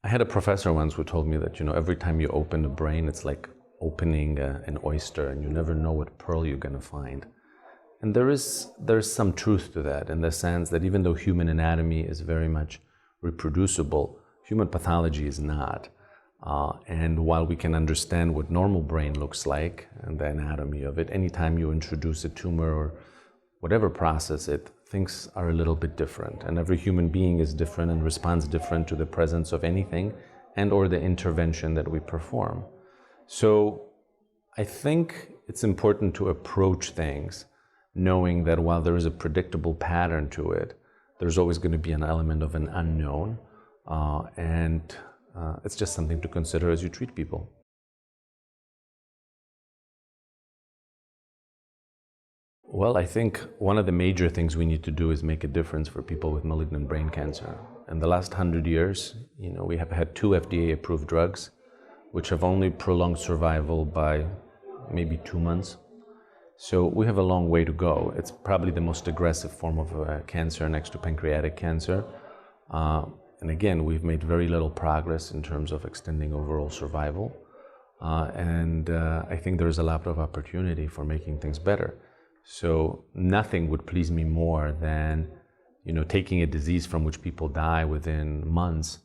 I had a professor once who told me that, every time you open a brain, it's like opening an oyster, and you never know what pearl you're going to find. And there's some truth to that, in the sense that even though human anatomy is very much reproducible, human pathology is not. And while we can understand what normal brain looks like and the anatomy of it, anytime you introduce a tumor or whatever process things are a little bit different. And every human being is different and responds different to the presence of anything and or the intervention that we perform. So I think it's important to approach things knowing that while there is a predictable pattern to it, there's always going to be an element of an unknown. And it's just something to consider as you treat people. Well, I think one of the major things we need to do is make a difference for people with malignant brain cancer. In the last 100 years, we have had 2 FDA-approved drugs, which have only prolonged survival by maybe 2 months. So we have a long way to go. It's probably the most aggressive form of cancer next to pancreatic cancer. And again, we've made very little progress in terms of extending overall survival. And I think there's a lot of opportunity for making things better. So nothing would please me more than, taking a disease from which people die within months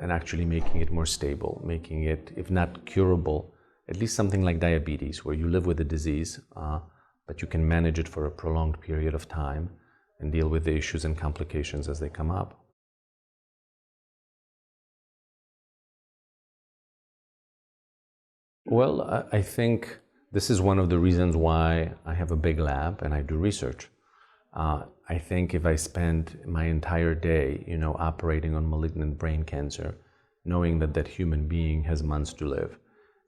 and actually making it more stable, making it, if not curable, at least something like diabetes, where you live with the disease, but you can manage it for a prolonged period of time and deal with the issues and complications as they come up. Well, I think this is one of the reasons why I have a big lab and I do research. I think if I spend my entire day, operating on malignant brain cancer, knowing that that human being has months to live,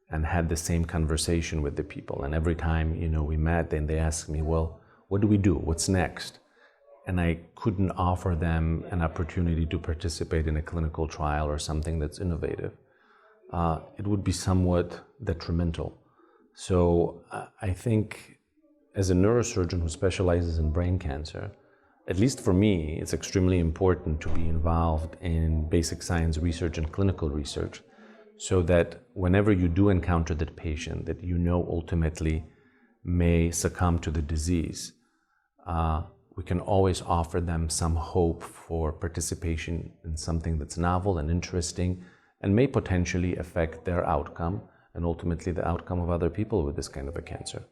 and had the same conversation with the people, and every time, we met, then they asked me, well, what do we do? What's next? And I couldn't offer them an opportunity to participate in a clinical trial or something that's innovative. It would be somewhat detrimental. So I think as a neurosurgeon who specializes in brain cancer, at least for me, it's extremely important to be involved in basic science research and clinical research, so that whenever you do encounter that patient that ultimately may succumb to the disease, we can always offer them some hope for participation in something that's novel and interesting and may potentially affect their outcome and ultimately the outcome of other people with this kind of a cancer.